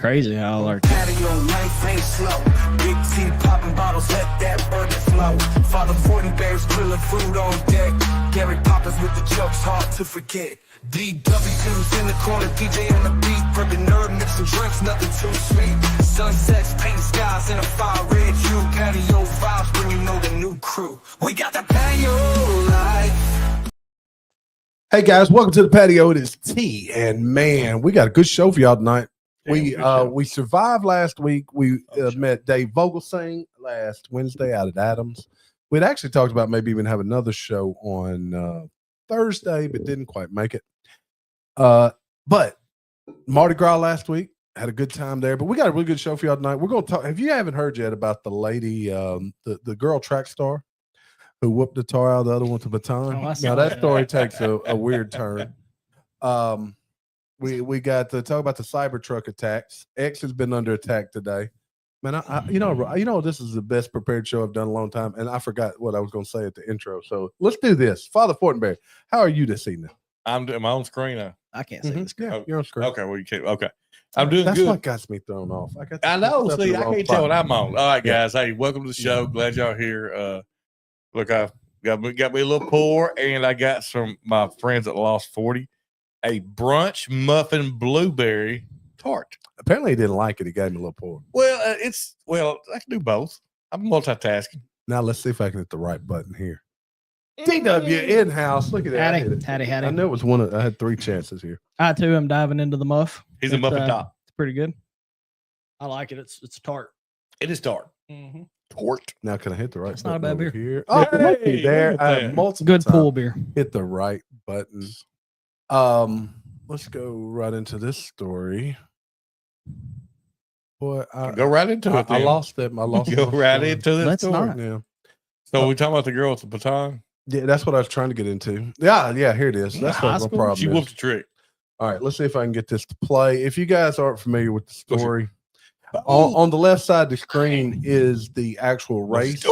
crazy how like Patio life ain't slow. Big T popping bottles, let that burden flow. Father Fortenberry's grilling food on deck. Gary Poppins with the jokes, hard to forget. DW's in the corner, DJ on the beat. Prepping nerd, mixing drinks, nothing too sweet. Sunsets, paint skies in a fire red hue. Patio vibes when you know the new crew. We got the patio life. Hey guys, welcome to the patio. It is T, and man, we got a good show for y'all tonight. We survived last week. We met Dave Vogelsang last Wednesday out at Adams. We'd actually talked about maybe even have another show on Thursday, but didn't quite make it. But Mardi Gras last week, had a good time there. But we got a really good show for y'all tonight. We're going to talk. If you haven't heard yet about the lady, the girl track star who whooped the tar out of the other one with the baton. Now that story takes a weird turn. We got to talk about the Cybertruck attacks. X has been under attack today. Man, you know, this is the best prepared show I've done in a long time, and I forgot what I was going to say at the intro. So let's do this. Father Fortenberry, how are you this evening? I'm doing my own screen now. I can't see the screen. Yeah, you're on screen. Okay, well you can't. Okay, I'm doing That's good. what got me thrown off. I know. See, I can't tell what I'm on. All right, guys. Hey, welcome to the show. Glad y'all here. Look, I've got me a little pour, and I got some my friends that lost 40. A brunch muffin blueberry tart. Apparently, he didn't like it. He gave me a little pour. Well, I can do both. I'm multitasking. Now let's see if I can hit the right button here. DW in house. Look at that. Hattie. I knew it was one. I had 3 chances here. I too am diving into the muff. He's a muffin top. It's pretty good. I like it. It's a tart. It is tart. Mm-hmm. Tart. Now can I hit the right? It's button not a bad over beer. Here. Oh, hey, there. I have multiple Good times pool beer. hit the right button. Let's go right into this story. Boy, Go right into it. I lost it. I lost. Go right into this Let's story. not. Yeah. So we talking about the girl with the baton? Yeah, that's what I was trying to get into. Yeah, here it is. That's what the problem She is. whooped the trick. All right, let's see if I can get this to play. If you guys aren't familiar with the story, on the left side of the screen is the actual race.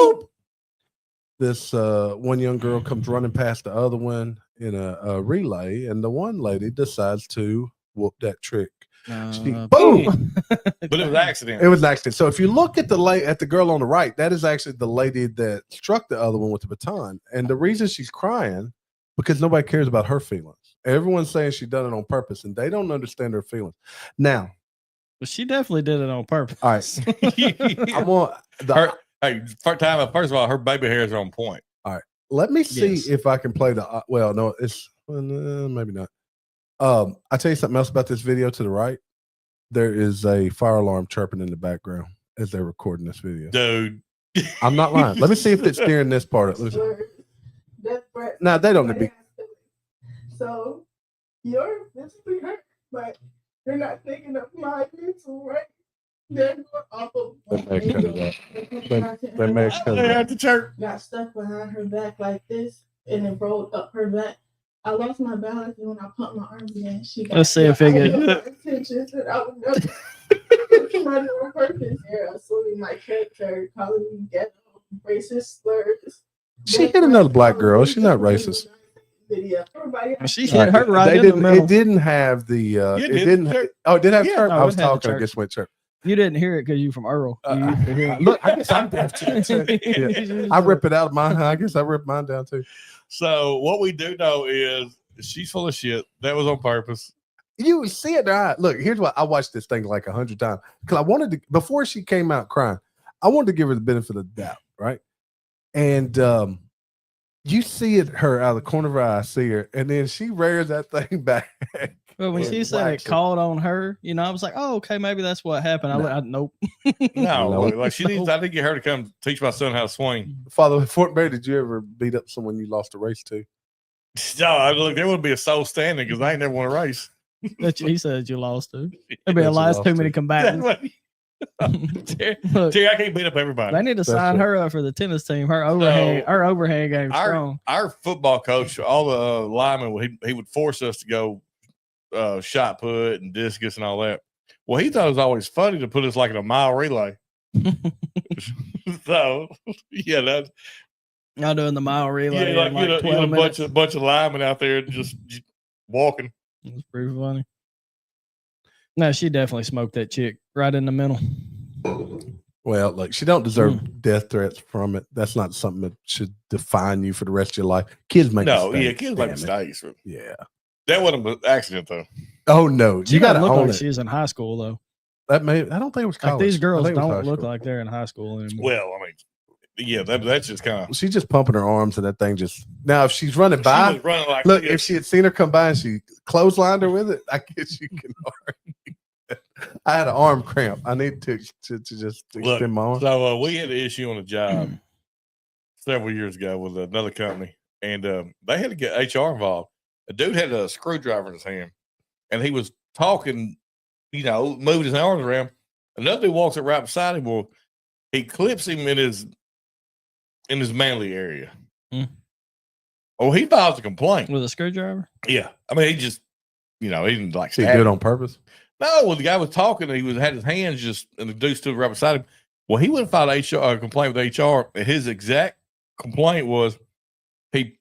This one young girl comes running past the other one in a relay, and the one lady decides to whoop that trick. Boom! But it was an accident. It was an accident. So if you look at the girl on the right, that is actually the lady that struck the other one with the baton. And the reason she's crying, because nobody cares about her feelings. Everyone's saying she done it on purpose, and they don't understand her feelings. Now, but she definitely did it on purpose. all right, I want first of all, her baby hairs are on point. All right, let me see if I can play the. Well, no, it's maybe not. I tell you something else about this video to the right. There is a fire alarm chirping in the background as they're recording this video. Dude, I'm not lying. Let me see if it's steering this part. Now they don't be. So you're physically hurt, but you're not thinking of my mental, right? They're going off of. They may cut it at the church. Got stuck behind her back like this, and it rolled up her back. I lost my balance, and when I pumped my arms again, she got. Let's see if it gets. Attention that I would never running on purpose here, assuming my character, calling me ghetto, racist slurs. She hit another black girl. She's not racist. Video. She hit her right in the middle. It didn't have the. It didn't. Oh, it did have chirp. I was talking. I guess went chirp. You didn't hear it because you from Earl. Look, I guess I'm deaf too. Yeah. I rip it out of mine. I guess I rip mine down too. So what we do know is she's full of shit. That was on purpose. You see it, right? Look, here's what I watched this thing like 100 times because I wanted to before she came out crying. I wanted to give her the benefit of the doubt, right? And you see it her out of the corner of her eye, I see her, and then she rears that thing back. But when she said it called on her, I was like, "Oh, okay, maybe that's what happened." I nope. No, like she needs. I need to get her to come teach my son how to swing. Father Fortenberry, did you ever beat up someone you lost a race to? No, look, there wouldn't be a soul standing because I ain't never won a race. He said you lost to. There'd be a last too many combatants. Terry, I can't beat up everybody. They need to sign her up for the tennis team. Her overhand game strong. Our football coach, all the linemen, he would force us to go shot put and discus and all that. Well, he thought it was always funny to put us like in a mile relay. So yeah, that's y'all doing the mile relay. Yeah, like, a bunch of linemen out there just walking. It's pretty funny. No, she definitely smoked that chick right in the middle. Well, look, she don't deserve death threats from it. That's not something that should define you for the rest of your life. Kids make mistakes. Kids make mistakes. Yeah. That wasn't an accident, though. Oh, no. She You got to look own like it. she's in high school, though. I don't think it was college. Like these girls I think it was don't high look school. like they're in high school anymore. Well, I mean, yeah, that's just kind of. She's just pumping her arms, and that thing just. Now, if she's running by, She was running like look, this. if she had seen her come by and she clotheslined her with it, I guess you can argue. I had an arm cramp. I need to just Look, extend my arm. So we had an issue on a job several years ago with another company, and they had to get HR involved. A dude had a screwdriver in his hand, and he was talking, moving his arms around. Another dude walks up right beside him. Well, he clips him in his manly area. Oh, he files a complaint With a screwdriver? Yeah, I mean, he just, he didn't like. She did it on purpose. No, well, the guy was talking, and he had his hands just, and the dude stood right beside him. Well, he wouldn't file a complaint with HR. And his exact complaint was he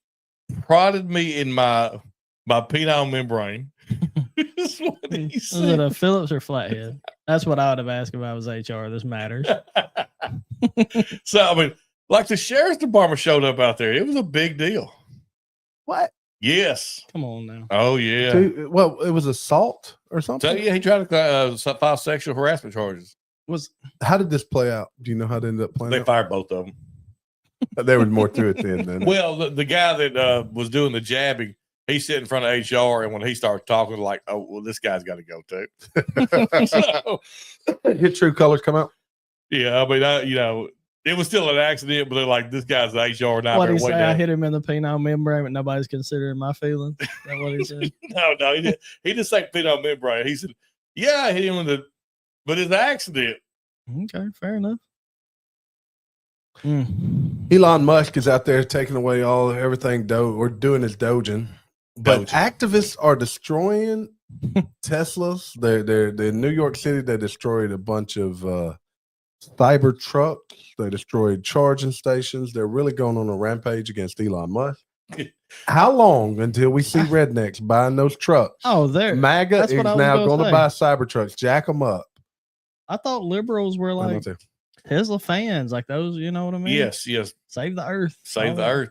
prodded me in my penile membrane. That's what he Is said. it a Phillips or flathead? That's what I would have asked if I was HR. This matters. So, I mean, like the sheriff's department showed up out there. It was a big deal. What? Yes. Come on now. Oh, yeah. Well, it was assault or something. So, yeah, he tried to file sexual harassment charges. How did this play out? Do you know how it ended up playing They out? fired both of them. There was more to it then. Well, the guy that was doing the jabbing, he sat in front of HR, and when he started talking, like, oh, well, this guy's got to go too. So, His true colors come out. yeah, I mean, it was still an accident, but they're like, this guy's the HR. Not What did he say? I hit him in the penile membrane, but nobody's considering my feelings. Is that what he said? No, he didn't. He didn't say penile membrane. He said, yeah, I hit him but it's an accident. Okay, fair enough. Elon Musk is out there taking away everything or doing his doging. But activists are destroying Teslas. They're in New York City. They destroyed a bunch of cyber trucks. They destroyed charging stations. They're really going on a rampage against Elon Musk. How long until we see rednecks buying those trucks? Oh, there. MAGA That's is what I was now gonna going to say. buy cyber trucks. Jack them up. I thought liberals were like Tesla fans, like those. You know what I mean? Yes. Save the earth. Save the earth.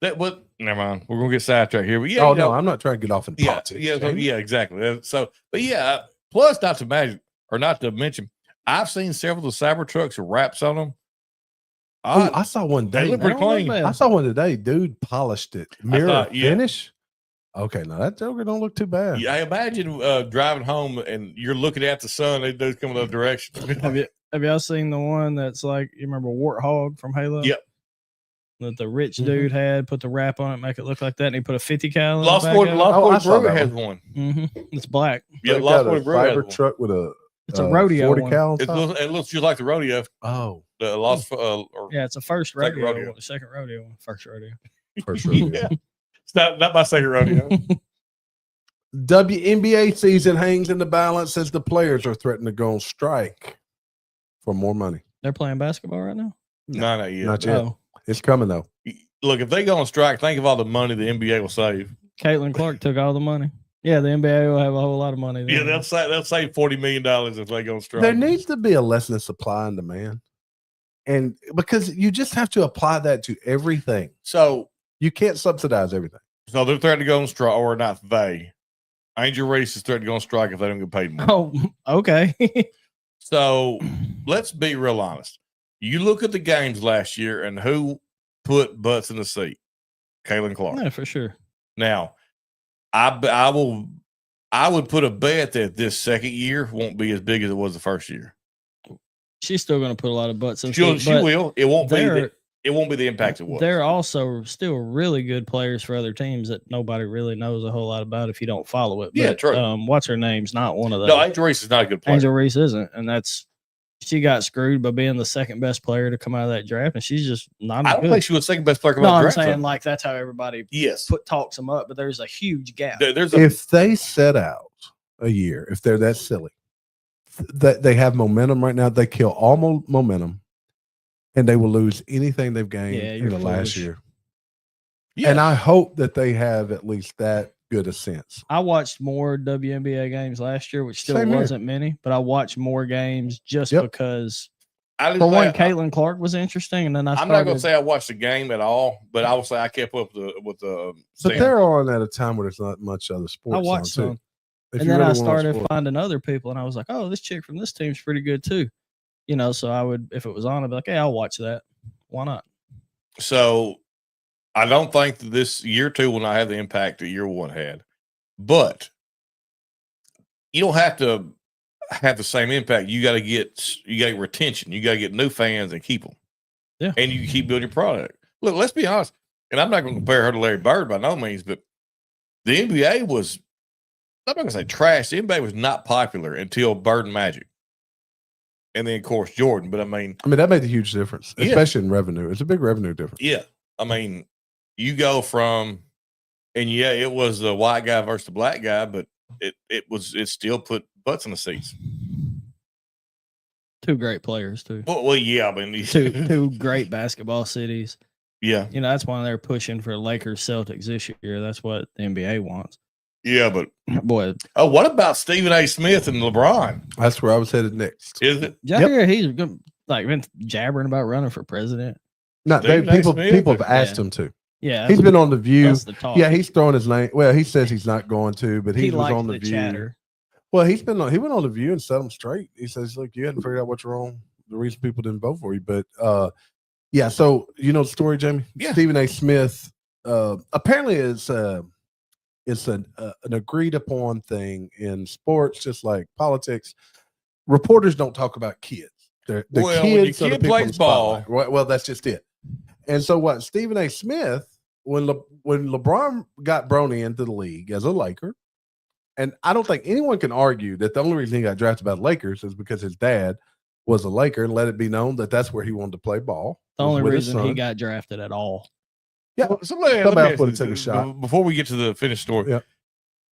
Never mind. We're gonna get sidetracked here. But yeah, no, I'm not trying to get off in politics. Yeah, exactly. So, but yeah, plus not to mention, I've seen several of the cyber trucks with wraps on them. I saw one They day. look pretty clean. I saw one today. Dude polished it. Mirror finish. Okay, now that Joker don't look too bad. Yeah, I imagine driving home and you're looking at the sun. They do come in the other direction. Have y'all seen the one that's like, you remember Warthog from Halo? Yep. That the rich dude had, put the wrap on it, make it look like that, and he put a 50 cal. Lost Point Brewer has one. It's black. Yeah, They've Lost got Point a Brewer has fiber one. truck with a It's a rodeo 40 one. cal on top. It looks just like the rodeo. Oh, The Lost. Yeah, it's a first Second rodeo. rodeo. Second rodeo. First rodeo. first rodeo. Yeah. It's not my second rodeo. WNBA season hangs in the balance as the players are threatening to go on strike for more money. They're playing basketball right now? No, not yet. Not yet. Oh. It's coming though. Look, if they go on strike, think of all the money the NBA will save. Caitlin Clark took all the money. Yeah, the NBA will have a whole lot of money. Yeah, they'll save $40 million if they go on strike. There needs to be a lesson of supply and demand. And because you just have to apply that to everything. So You can't subsidize everything. they're threatening to go on strike, or not they. Angel Reese is threatening to go on strike if they don't get paid more. Oh, okay. So let's be real honest. You look at the games last year and who put butts in the seat? Caitlin Clark. No, for sure. Now, I would put a bet that this second year won't be as big as it was the first year. She's still going to put a lot of butts in. She will. It won't be the impact it was. They're also still really good players for other teams that nobody really knows a whole lot about if you don't follow it. Yeah, but, true. What's her name's not one of those. No, Angel Reese is not a good player. Angel Reese isn't, and she got screwed by being the second best player to come out of that draft, and she's just not. I don't good. think she was the second best player. No, I'm saying like that's how everybody yes talks them up, but there's a huge gap. If they set out a year, if they're that silly, that they have momentum right now, they kill all momentum, and they will lose anything they've gained in the last year. Yeah. And I hope that they have at least that good a sense. I watched more WNBA games last year, which still Same here. wasn't many, but I watched more games just Yep. because. I For didn't one, say- Caitlin Clark was interesting, and then I I'm started. not going to say I watched the game at all, but I will say I kept up with the. But standings. they're on at a time where there's not much other sports. I watched on, too. some, If and you then really I wanna watch started sports. finding other people, and I was like, "Oh, this chick from this team's pretty good too," So I would, if it was on, I'd be like, "Hey, I'll watch that. Why not?" So I don't think that this year 2 will not have the impact that year 1 had, but you don't have to have the same impact. You got to get retention. You got to get new fans and keep them. Yeah. And you keep building your product. Look, let's be honest. And I'm not going to compare her to Larry Bird by no means, but the NBA was, I'm not going to say trash. The NBA was not popular until Bird and Magic. And then, of course, Jordan. But I mean, that made a huge difference, Yeah. especially in revenue. It's a big revenue difference. yeah. I mean, you go from, and yeah, it was the white guy versus the black guy, but it still put butts in the seats. Two great players too. Well, yeah, I mean, Two great basketball cities. yeah, That's why they're pushing for Lakers Celtics this year. That's what the NBA wants. yeah, but Boy, what about Stephen A. Smith and LeBron? That's where I was headed next. Is it? did y'all hear he's been jabbering about running for president? No, Stephen A. Smith? people have asked Yeah. him to. Yeah, He's been on the View. that's the talk. Yeah, he's throwing his name. Well, he says he's not going to, but he was likes on the View. chatter. Well, he went on the View and set them straight. He says, "Look, you hadn't figured out what's wrong. The reason people didn't vote for you." But yeah. So you know the story, Jamie. Yeah. Stephen A. Smith apparently it's an agreed upon thing in sports, just like politics. Reporters don't talk about kids. The Well, when your kids are the kid people in plays the ball- spotlight. Well, that's just it. And so what? Stephen A. Smith, when LeBron got Bronny into the league as a Laker, and I don't think anyone can argue that the only reason he got drafted by the Lakers is because his dad was a Laker, and let it be known that that's where he wanted to play ball. The was only with his reason he son. got drafted at all. Yeah. Well, somebody else would've took a shot. Before we get to the finished story, Yeah.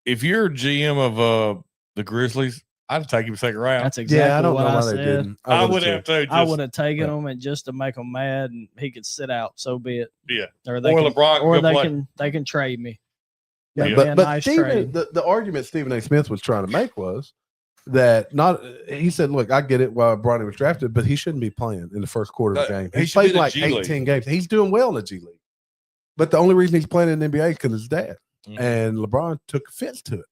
if you're GM of the Grizzlies, I'd take him second round. That's exactly Yeah, I don't what know I why they said. didn't. I would've would too. have to. I Just, would have taken Yeah. him and just to make him mad, and he could sit out. So be it. Yeah. Or Or they can, LeBron or could they play. can trade me. Yeah, That'd but be a but nice Stephen, trade. the argument Stephen A. Smith was trying to make was that he said, look, I get it why Bronny was drafted, but he shouldn't be playing in the first quarter of the game. he He's should be played in the like G 18 games. He's doing well in the G League. But the only reason he's playing in the NBA is because his dad. Mhm. And LeBron took offense to it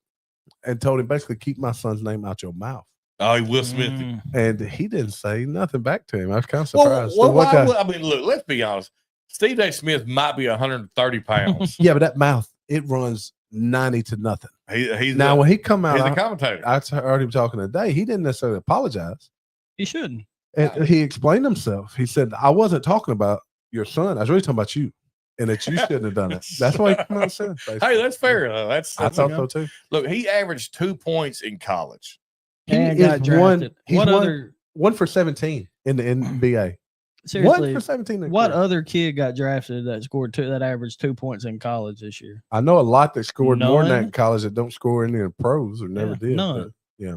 and told him basically, keep my son's name out your mouth. Oh, Will Smith. Mm. And he didn't say nothing back to him. I was kind of Well, surprised. well, So what why kind- would- I mean, look, let's be honest. Steve A. Smith might be 130 pounds. yeah, but that mouth, it runs 90 to nothing. He's Now, when he come out, he's a commentator. I heard him talking today. He didn't necessarily apologize. He shouldn't. And he explained himself. He said, I wasn't talking about your son. I was really talking about you and that you shouldn't have done it. That's what he came out and said. Hey, basically. that's fair. That's I thought so too. Look, he averaged 2 points in college. He And is got drafted. he's What one- other 1 for 17 in the NBA. seriously? 1 for 17. in What career. other kid got drafted that averaged 2 points in college this year? I know a lot that scored more than that None? in college that don't score any in the pros or never Yeah, did. none. but, yeah.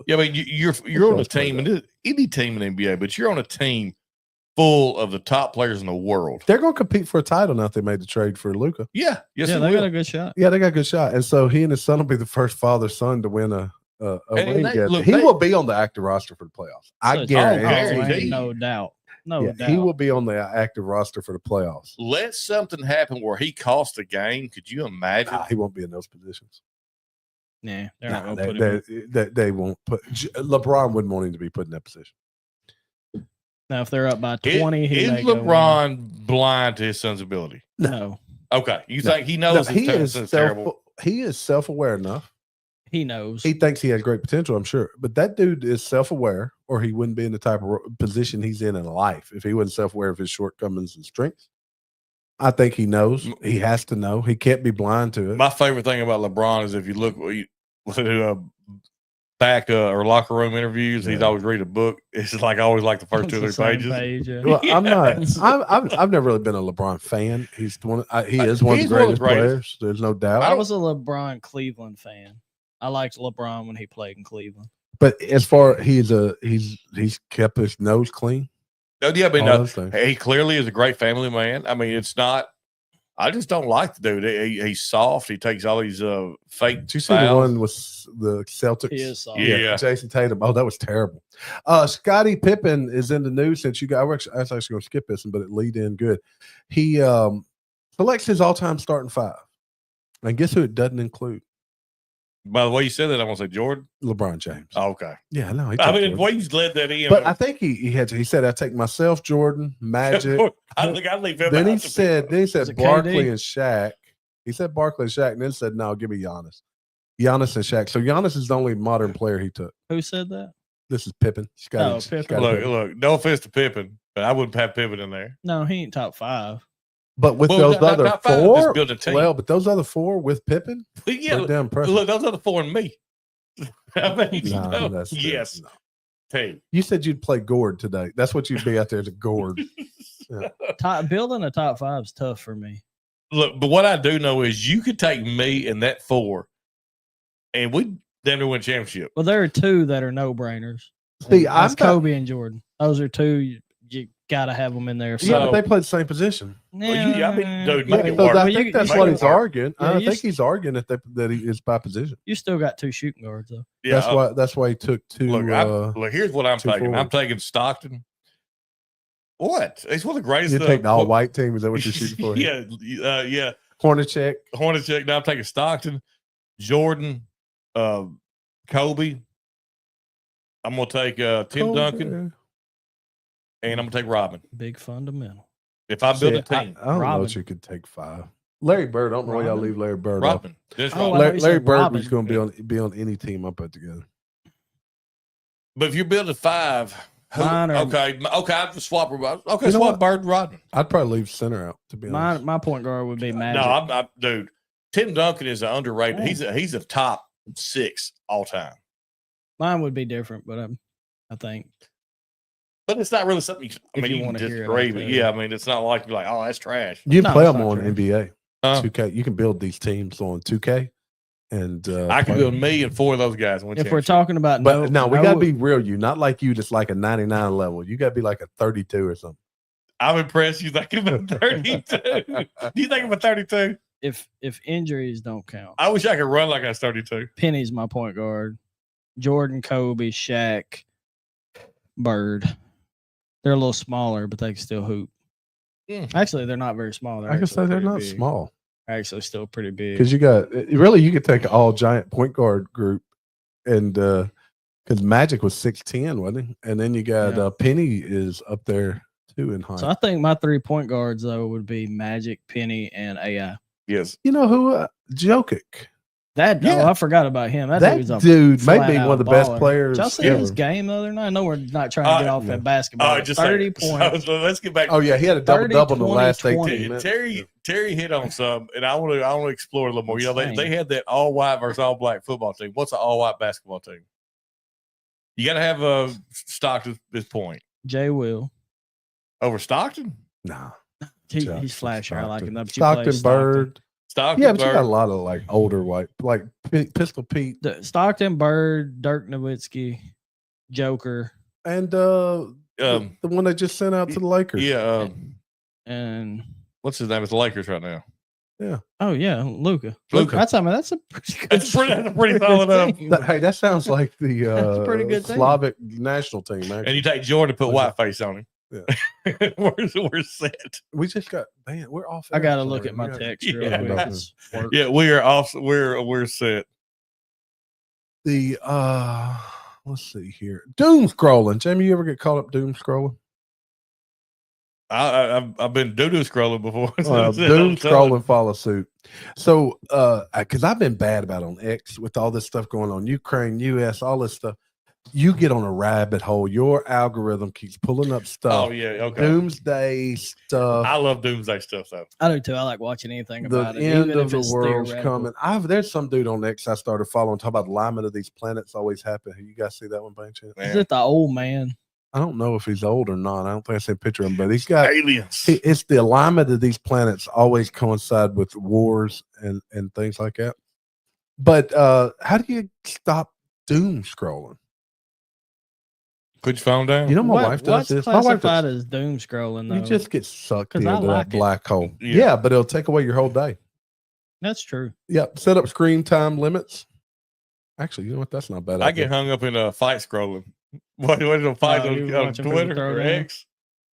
Yeah, I mean, you're on a team, and any team in the NBA, but you're on a team full of the top players in the world. They're going to compete for a title now if they made the trade for Luka. Yeah, yes, yeah, they they will. got a good shot. Yeah, they got a good shot. And so he and his son will be the first father-son to win a And ring they- together. look, He they- will be on the active roster for the playoffs. I Such- guarantee. guarantee. no doubt. No Yeah, doubt. he will be on the active roster for the playoffs. Let something happen where he costs a game. Could you imagine? Nah, he won't be in those positions. Nah, they're Nah, not going to put him in. they won't put. LeBron wouldn't want him to be put in that position. Now, if they're up by 20, he Is may go in. LeBron blind to his son's ability? No, Okay, you No. think he knows he his son's terrible? he is self-aware enough. he knows. He thinks he has great potential, I'm sure. But that dude is self-aware, or he wouldn't be in the type of position he's in life if he wasn't self-aware of his shortcomings and strengths. I think he knows. He has to know. He can't be blind to it. My favorite thing about LeBron is if you look back or locker room interviews, he's Yeah. always read a book. It's like always like the first two or It's the three same pages. page, yeah. Well, I'm not. Yes. I've never really been a LeBron fan. He's one. He is one of He's the one of the greatest greatest. players. There's no doubt. I was a LeBron Cleveland fan. I liked LeBron when he played in Cleveland. But as far he's kept his nose clean. Oh, yeah, but all no, those things. he clearly is a great family man. I mean, it's not. I just don't like the dude. He's soft. He takes all these fake. Did you see the one with the Celtics? He is soft. Yeah. Jason Tatum. Oh, that was terrible. Scottie Pippen is in the news since you got. I was actually going to skip this one, but it lead in good. He selects his all-time starting five, and guess who it doesn't include? By the way you said that, I'm going to say Jordan. LeBron James. Oh, okay. Yeah, no. I mean, the way you led that in. But I think he said, I take myself, Jordan, Magic. I think I'd leave him Then out he to said it Barkley KD? and Shaq. He said Barkley and Shaq, and then said, no, give me Giannis. Giannis and Shaq. So Giannis is the only modern player he took. Who said that? This is Pippen. Scottie Pippen. Look, no offense to Pippen, but I wouldn't have Pippen in there. No, he ain't top 5. But with Well, those not other five, just four, build a team. well, but those other four with Pippen, But yeah, they're damn impressive. look, those are the 4 and me. I mean, No, that's yes. no. Team. You said you'd play Gord today. That's what you'd be out there to Gord. Building a top 5 is tough for me. Look, but what I do know is you could take me and that 4, and we'd never win championship. Well, there are 2 that are no-brainers. See, That's I'm Kobe and Jordan. Those are 2 you got to have them in there. Yeah, but So- they play the same position. Well, I mean, dude, Yeah, make it so work. I Well, think you- that's you what can he's work. arguing. Yeah, I you think he's arguing that he is by position. You still got 2 shooting guards, though. Yeah, That's why he took two. look, here's what I'm 2 taking. I'm forwards. taking Stockton. What? He's one of the greatest. You take the all white team. Is that what you're shooting for? yeah, yeah. Hornacek. Hornacek. Now I'm taking Stockton, Jordan, Kobe. I'm gonna take Tim Duncan, and I'm gonna take Robin. Big fundamental. If I build a I team, don't know Robin. what you could take 5. Larry Bird. I don't know why y'all Robin? leave Larry Bird off. Robin. Just Oh, Robin. I thought Larry, you Larry said Bird Robin. was going to be on any team I put together. But if you're building 5, Mine are- okay, I'd swap. Okay, You know swap what? Bird and Rodman. I'd probably leave center out to be honest. My point guard would be Magic. No, I'm dude. Tim Duncan is an underrated. Oh. He's a top 6 all time. Mine would be different, but I think But it's not really something. I If mean, you you can wanna hear it, disagree, I'll but tell yeah, you. I mean, it's not like you're like, oh, that's trash. You No, play it's them not on true. NBA. Huh? 2K. You can build these teams on 2K, and I can play build them. me and 4 of those guys. And win if we're championship. talking about But no, we gotta be real. You not like you, just like a 99 level. You gotta be like a 32 or something. I'm impressed. You think I'm a 32? Do you think I'm a 32? if injuries don't count. I wish I could run like I was 32. Penny's my point guard. Jordan, Kobe, Shaq, Bird. They're a little smaller, but they can still hoop. Actually, they're not very small. I can say they're not big. small They're actually still pretty big. because you got really you could take an all giant point guard group, and because Magic was 6'10", wasn't he? And then you got Yeah. Penny is up there too in height. So I think my 3 point guards though would be Magic, Penny, and AI. Yes. You know who? Jokic. That Yeah. I forgot about him. That, That dude's a dude may flat be out one of the best baller. players Did y'all see ever. his game the other night? I know we're not trying to get off yeah. at basketball. Just 30 like, points. So let's get back. Oh yeah, he had a double 30, double in the 20, last 18 20. minutes. Terry hit on some, and I want to explore a little more. You know, Insane. they had that all white versus all black football team. What's an all white basketball team? You got to have a Stockton at this point Jay Will. over Stockton. Nah, He's Jackson, flashy. I like him. But you Stockton, play Stockton. Bird. Stockton, Yeah, but you got a Bird. lot of like older white, like Pistol Pete Stockton, Bird, Dirk Nowitzki, Joker, and the one they just sent out to the Lakers. Yeah. and What's his name? It's the Lakers right now. oh yeah, Luca. Luka. That's that's a pretty good. That's a pretty solid. team. Hey, that sounds like the a pretty good team. Slavic national team. And Actually. you take Jordan and put Okay. white face on him. Yeah. we're set. We just got man, we're off. I got to air, look sorry. at my We got- text Yeah. real quick. Yeah. It's work. Yeah, we are off. We're set. The let's see here. Doom scrolling. Jamie, you ever get caught up doom scrolling? I've been doo-doo scrolling before. Well, doom scrolling follow suit. So because I've been bad about on X with all this stuff going on, Ukraine, US, all this stuff. You get on a rabbit hole. Your algorithm keeps pulling up stuff. Oh yeah, okay. Doomsday stuff. I love doomsday stuff though. I do too. I like watching anything The about it. end even of if the it's world's theoretical. coming. There's some dude on X I started following talk about the alignment of these planets always happen. You guys see that one by any chance? Is Yeah. it the old man? I don't know if he's old or not. I don't think I seen a picture of him, but he's got Aliens. it's the alignment of these planets always coincide with wars and things like that. But how do you stop doom scrolling? Put your phone down. You know, my wife does What's this. My wife classified does. as doom scrolling, though? You just get sucked 'Cause into I like that it. black hole. Yeah. Yeah, but it'll take away your whole day. That's true. Yep. Set up screen time limits. Actually, you know what? That's not bad. I get hung up in fight scrolling. What is a fight you on watching people Twitter throw or down? X?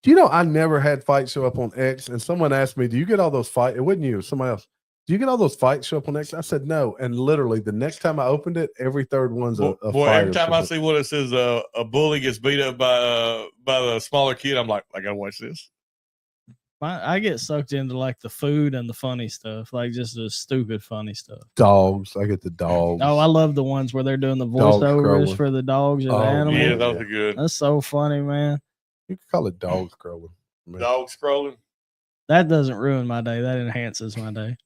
Do you know I never had fights show up on X? And someone asked me, "Do you get all those fights?" It wasn't you, it was somebody else. Do you get all those fights show up on X? I said no. And literally, the next time I opened it, every third one's a Boy, fight. every time I see what it says, a bully gets beat up by the smaller kid, I'm like, I gotta watch this. I get sucked into like the food and the funny stuff, like just the stupid funny stuff. Dogs. I get the dogs. Oh, I love the ones where they're doing the Dog voiceovers scrolling. for the dogs or the Oh, animals. Yeah, Yeah. those are good. That's so funny, man. You can call it dog scrolling. Man. Dog scrolling. That doesn't ruin my day. That enhances my day.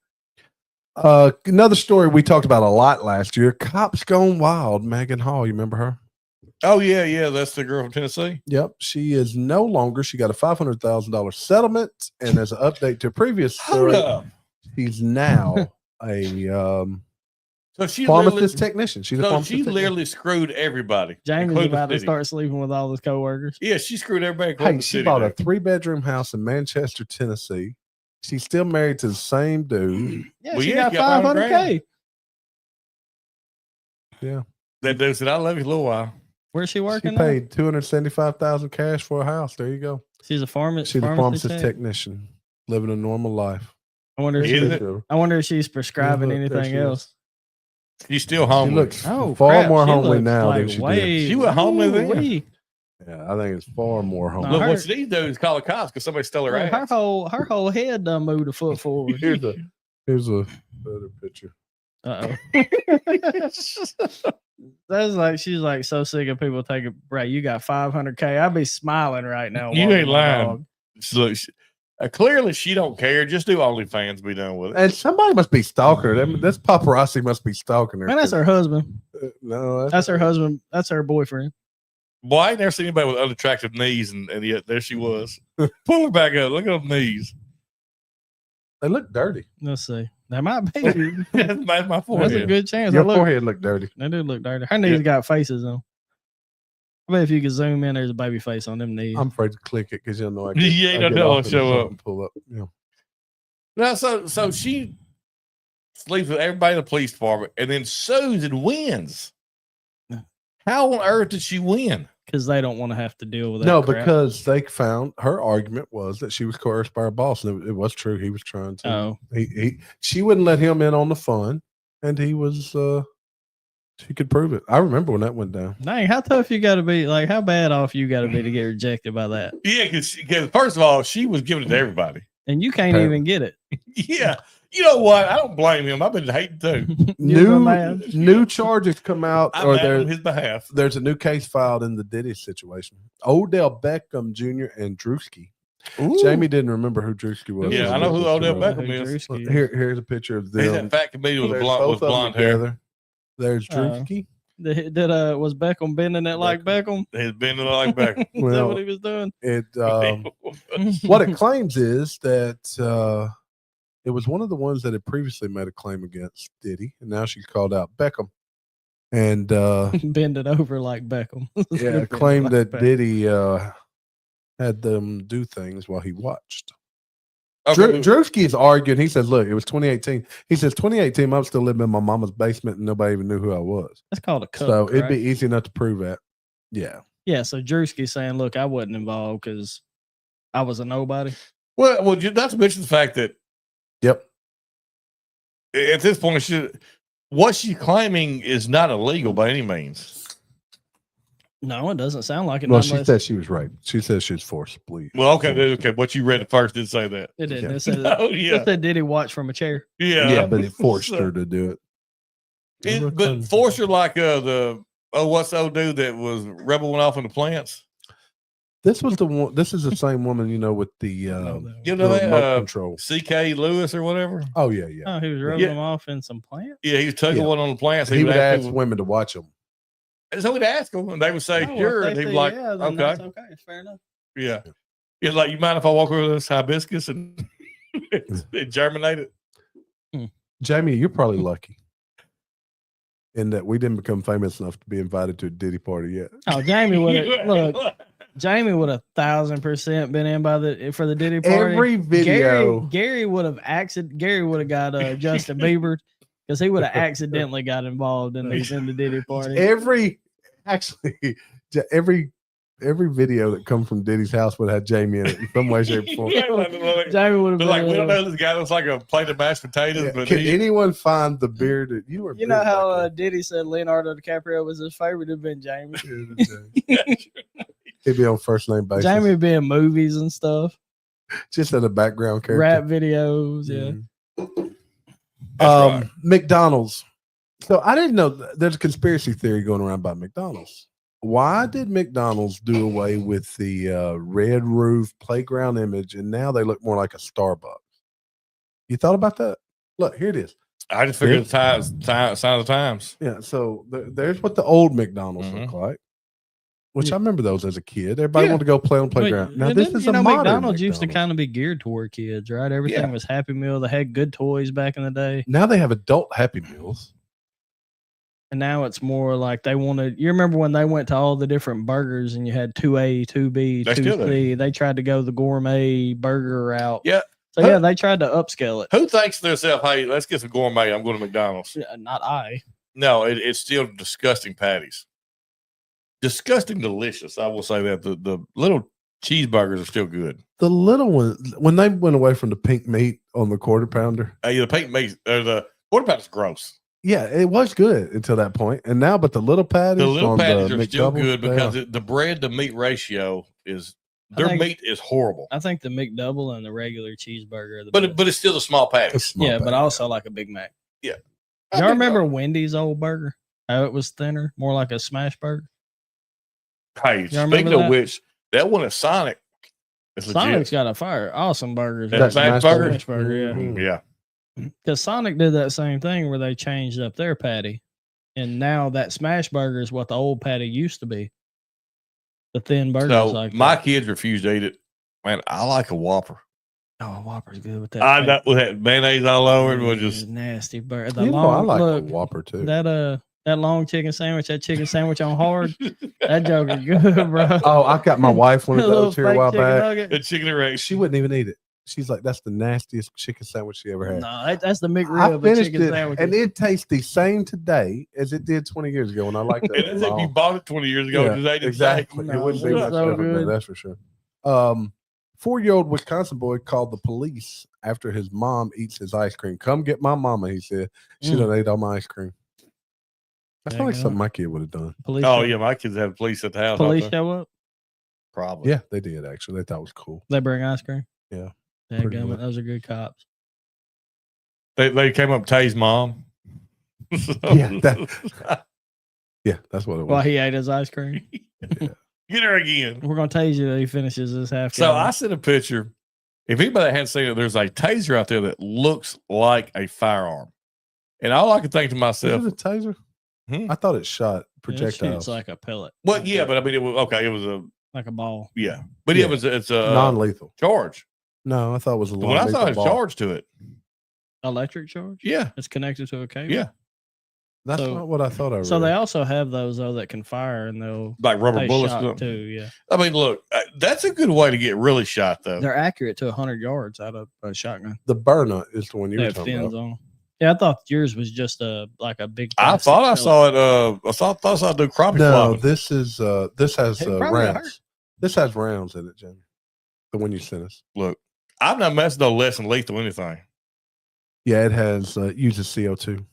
Another story we talked about a lot last year. Cops gone wild. Megan Hall, you remember her? Oh yeah, that's the girl from Tennessee. Yep. She is no longer. She got a $500,000 settlement, and as an update to a previous Hold story, up. she's now a So she pharmacist technician. She's a So pharmacist she technician. literally screwed everybody. Jamie's including about to City. start sleeping with all his coworkers. Yeah, she screwed everybody. Hey, including she City bought a there. 3-bedroom house in Manchester, Tennessee. She's still married to the same dude. Yeah, Well, she yeah, got she got $500K. Yeah. That dude said, "I love you a little while." Where's she She working? now? paid $275,000 cash for a house. There you go. She's a pharmacist. She's a pharmacist technician, living a normal life. I wonder if Is she, it? I wonder if she's prescribing Look, there anything she is. else. She's still She homely. looks Oh, far crap, more she homely looks now like than she did. way, She went homely then. Ooh-wee. Yeah, I think it's far more homely. No, Look, her- what she needs to do is call the cops because somebody stole her Look, ass. her whole head done moved a foot forward. Here's a better picture. Uh oh. That's like she's like so sick of people taking. Right, you got $500K. I'd be smiling right now. You walking ain't my lying. dog. Look, clearly she don't care. Just do OnlyFans. Be done with it. And somebody must be stalking her. This paparazzi must be stalking her. Man, that's her husband. No, That's her husband. That's her boyfriend. Boy, I ain't never seen anybody with unattractive knees, and yet there she was. Pull her back up. Look at those knees. They look dirty. Let's see. That might be. That's my That's a forehead. good chance. Your Look, forehead look dirty. they do look dirty. Her knees got faces on. I bet if you could zoom in, there's a baby face on them knees. I'm afraid to click it because you know I Yeah, you don't know it'll show up. and pull up. Yeah. No, so she sleeps with everybody in the police department and then sues and wins. How on earth did she win? Because they don't want to have to deal with that. No, crap. because they found her argument was that she was coerced by her boss, and it was true. He was trying to. Oh, She wouldn't let him in on the fun, and he was. She could prove it. I remember when that went down. dang, how tough you got to be? Like, how bad off you got to be to get rejected by that? Yeah, because first of all, she was giving it to everybody. And you can't even get it. Yeah. You know what? I don't blame him. I've been hating too. You're so mad. New charges come out, I'm or mad on there's his behalf. a new case filed in the Diddy situation. Odell Beckham Jr. and Drewski. Jamie didn't remember who Drewski was. Yeah, I know who Odell Look, Beckham is. Drewski. Here's a picture of He's them. that fat comedian with There's blonde, both with of them blonde hair. together. There's Drewski. Was Beckham bending it like Beckham? He's been like back. Is that Well, what he was doing? It what it claims is that it was one of the ones that had previously made a claim against Diddy, and now she's called out Beckham, and Bend it over like Beckham. yeah, claimed that Diddy had them do things while he watched. Okay. Drewski is arguing. He says, "Look, it was 2018." He says, "2018, I'm still living in my mama's basement, and nobody even knew who I was." That's called a cup. So it'd right? be easy enough to prove that. Yeah. Yeah, so Drewski saying, look, I wasn't involved because I was a nobody. Well, not to mention the fact that Yep. at this point, what she's claiming is not illegal by any means. No, it doesn't sound like it. Well, not she unless- said she was raped. She said she was forcibly. Well, okay. What you read at first did say that. It didn't. Yeah. It said, Oh, it yeah. said, did he watch from a chair? Yeah. Yeah, but it forced So- her to do it. But force her like what's the old dude that was rebelling off in the plants? This was the one. This is the same woman, with the You know the that remote control. C.K. Lewis or whatever? Oh yeah, yeah. Oh, he was rubbing Yeah. them off in some plant? Yeah, he was tugging Yeah. one on the plants. He would ask ask people- women to watch him. So we'd ask them, and they would say, Oh, sure. if And they he'd be say like, yeah, then okay. that's okay. It's fair enough. Yeah. It's like, you mind if I walk over this hibiscus and it germinated? Jamie, you're probably lucky. in that we didn't become famous enough to be invited to a Diddy party yet. Oh, Jamie would have look. Jamie would have 1,000% been in for the Diddy party. Every video, Gary would have got Justin Bieber because he would have accidentally got involved in the Diddy party. Every video that come from Diddy's house would have Jamie in it in some way, shape, or form. Jamie would have been like, we don't know this guy looks like a plate of mashed potatoes. Yeah. But Can anyone find the beard? You know how Diddy said Leonardo DiCaprio was his favorite? It'd been Jamie. He'd be on first name basis. Jamie would be in movies and stuff. Just in a background character. Rap videos, yeah. Right. McDonald's. So I didn't know there's a conspiracy theory going around about McDonald's. Why did McDonald's do away with the red roof playground image and now they look more like a Starbucks? You thought about that? Look, here it is. I just figured the sign of the times. Yeah, so there's what the old McDonald's look like, which I remember those as a kid. Everybody wanted to go play on the playground. Now this is a modern McDonald's used to kind of be geared toward kids, right? Everything was Happy Meal. They had good toys back in the day. Now they have adult Happy Meals. And now it's more like they wanted. You remember when they went to all the different burgers and you had 2A, 2B, 2C? They tried to go the gourmet burger route. Yeah. So they tried to upscale it. Who thinks to themselves, "Hey, let's get some gourmet. I'm going to McDonald's." Not I. No, it's still disgusting patties. Disgusting, delicious. I will say that the little cheeseburgers are still good. The little one, when they went away from the pink meat on the quarter pounder, the pink meat or the quarter pounder is gross. Yeah, it was good until that point. And now, but the little patties are still good because the bread to meat ratio is meat is horrible. I think the McDouble and the regular cheeseburger are the best. But it's still the small patty. But also like a Big Mac. Yeah. Y'all remember Wendy's old burger? How it was thinner, more like a smash burger? Hey, speaking of which, that one at Sonic. Sonic's got a awesome burger. That smash burger? Smash burger, yeah. Because Sonic did that same thing where they changed up their patty. And now that smash burger is what the old patty used to be. The thin burger. So my kids refuse to eat it. Man, I like a Whopper. Oh, a Whopper's good with that. With that mayonnaise all over it was just nasty burger. I like a Whopper too. That long chicken sandwich, that chicken sandwich on hard, that joker good, bro. Oh, I got my wife one of those here a while back. The chicken and she wouldn't even eat it. She's like, that's the nastiest chicken sandwich she ever had. No, that's the McRib. I finished it, and it tastes the same today as it did 20 years ago. And I like that. As if you bought it 20 years ago. Yeah, exactly. It wouldn't be much different, that's for sure. 4-year-old Wisconsin boy called the police after his mom eats his ice cream. Come get my mama, he said. She done ate all my ice cream. That's like something my kid would have done. My kids have police at the house. Police show up? Probably. Yeah, they did actually. They thought it was cool. They bring ice cream? Yeah. Those are good cops. They came up to Tay's mom. Yeah, that's what it was. While he ate his ice cream. Yeah. Get her again. We're gonna tase you that he finishes this half. So I sent a picture. If anybody hadn't seen it, there's a taser out there that looks like a firearm. And all I could think to myself, is it a taser? I thought it shot projectiles. It's like a pellet. Well, yeah, but I mean, it was like a ball. Yeah, but it's a non-lethal charge. No, I thought it was a non-lethal. When I thought it was charge to it. Electric charge? Yeah. It's connected to a cable? Yeah. That's not what I thought I read. So they also have those, though, that can fire and they'll like rubber bullets too, yeah. I mean, look, that's a good way to get really shot, though. They're accurate to 100 yards out of a shotgun. The burner is the one you were talking about. On. Yeah, I thought yours was just like a big. I thought I saw it. I thought I saw it do crappie flopping. This has rounds. This has rounds in it, Jamie. The one you sent us. Look, I'm not messing no less than lethal anything. Yeah, it has uses CO2.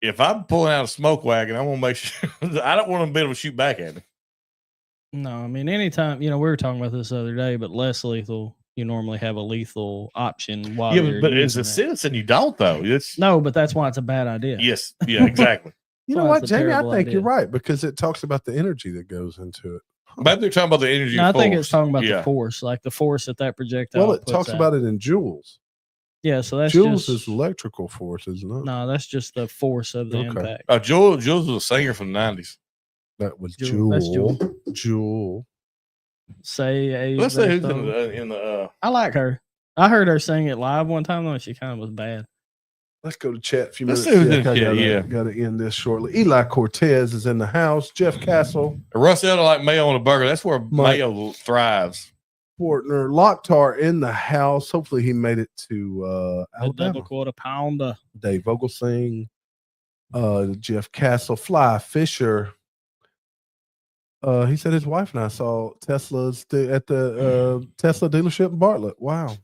If I'm pulling out a smoke wagon, I want to make sure I don't want to be able to shoot back at me. No, I mean, anytime, we were talking about this the other day, but less lethal, you normally have a lethal option. While but as a citizen, you don't, though. No, but that's why it's a bad idea. Yes. Yeah, exactly. You know what, Jamie? I think you're right because it talks about the energy that goes into it. Maybe they're talking about the energy. No, I think it's talking about the force, like the force that projectile. Well, it talks about it in joules. Yeah, so that's joules is electrical force, isn't it? No, that's just the force of the impact. Jules was a singer from the 90s. That was Jewel. Jewel. Let's say who's in the. I like her. I heard her sing it live one time though, and she kind of was bad. Let's go to chat. A few Let's minutes. see who's in chat, yeah. Got to end this shortly. Eli Cortez is in the house. Jeff Castle. Russ Elder like mayo on a burger. That's where mayo thrives. Fortner Locktar in the house. Hopefully he made it to Alabama. Double quarter pounder. Dave Vogelsing. Jeff Castle. Fly Fisher. He said his wife and I saw Teslas at the Tesla dealership in Bartlett. Wow.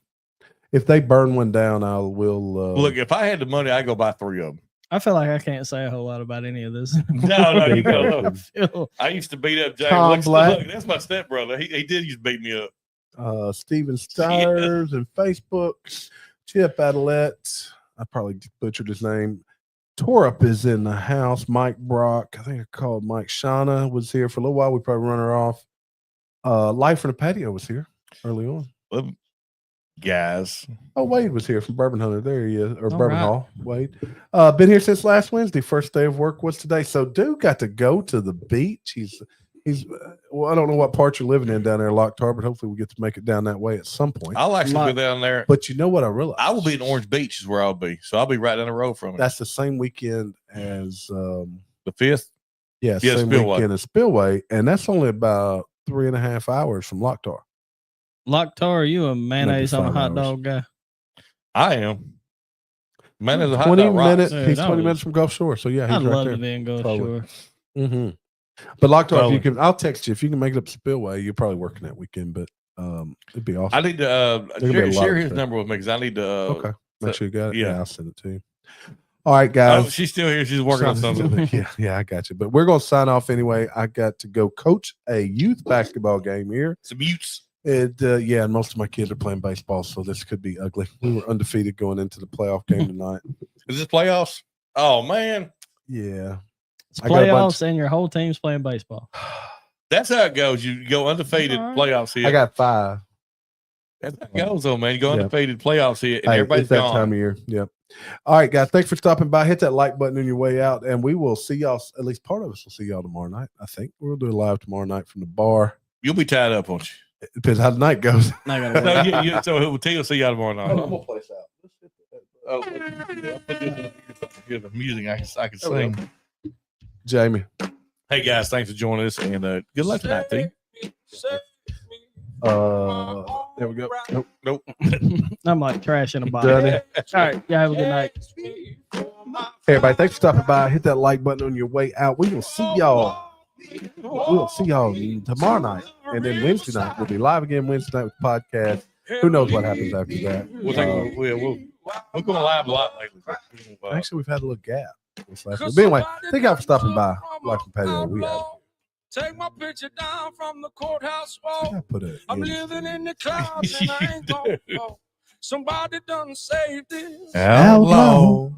If they burn one down, I will. Look, if I had the money, I'd go buy 3 of them. I feel like I can't say a whole lot about any of this. No, you go. I used to beat up James. Look, that's my stepbrother. He did used to beat me up. Steven Stires and Facebook. Chip Adelet. I probably butchered his name. Torup is in the house. Mike Brock. I think I called Mike Shauna was here for a little while. We probably run her off. Life from the Patio was here early on. Well, guys. Oh, Wade was here from Bourbon Hunter. There he is, or all Bourbon Hall. Wade. Been here since last Wednesday. First day of work was today. So Dude got to go to the beach. He's well, I don't know what part you're living in down there, Locktar, but hopefully we get to make it down that way at some point. I'll actually go down there. But you know what I realized? I will be in Orange Beach is where I'll be. So I'll be right down the road from it. That's the same weekend as the 5th? Yeah, same weekend as Spillway. And that's only about 3.5 hours from Locktar. Locktar, are you a mayonnaise on a hot dog guy? I am. Mayonnaise on a hot 20 dog minutes. Dude, he's 20 minutes from Gulf Shore. So yeah, he's I'd right love there. to be in Gulf Totally. Shore. Mm-hmm. But Locktar, if you can, I'll text you if you can make it up to Spillway. You're probably working that weekend, but it'd be awesome. I need to share his number with me because I need to. Okay, make sure you got it. Yeah. I'll send it to you. All right, guys. Oh, she's still here. She's working on something. Yeah, I got you. But we're gonna sign off anyway. I got to go coach a youth basketball game here. Some Utes. And and most of my kids are playing baseball, so this could be ugly. We were undefeated going into the playoff game tonight. Is this playoffs? Oh man. Yeah. It's playoffs and your whole team's playing baseball. That's how it goes. You go undefeated playoffs here. I got 5. That's how it goes, though, man. You go undefeated playoffs here, and everybody's that gone. time of year. Yep. All right, guys. Thanks for stopping by. Hit that like button on your way out, and we will see y'all. At least part of us will see y'all tomorrow night. I think we'll do a live tomorrow night from the bar. You'll be tied up, won't you? It depends how the night goes. So T will see y'all tomorrow night. I'm gonna play this out. Oh, hear the music. I can sing. Jamie. Hey guys, thanks for joining us, and good luck tonight, T. There we go. Nope. I'm like trash in a bottle. All right, yeah, have a good night. Hey, everybody, thanks for stopping by. Hit that like button on your way out. We will see y'all. We'll see y'all tomorrow night, and then Wednesday night we'll be live again. Wednesday night with the podcast. Who knows what happens after that? We're going live a lot lately. Actually, we've had a little gap. But anyway, thank y'all for stopping by. Life from Patio, we have. Take my picture down from the courthouse wall. I'm living in the clouds and I ain't gonna fall. Somebody done saved this outlaw.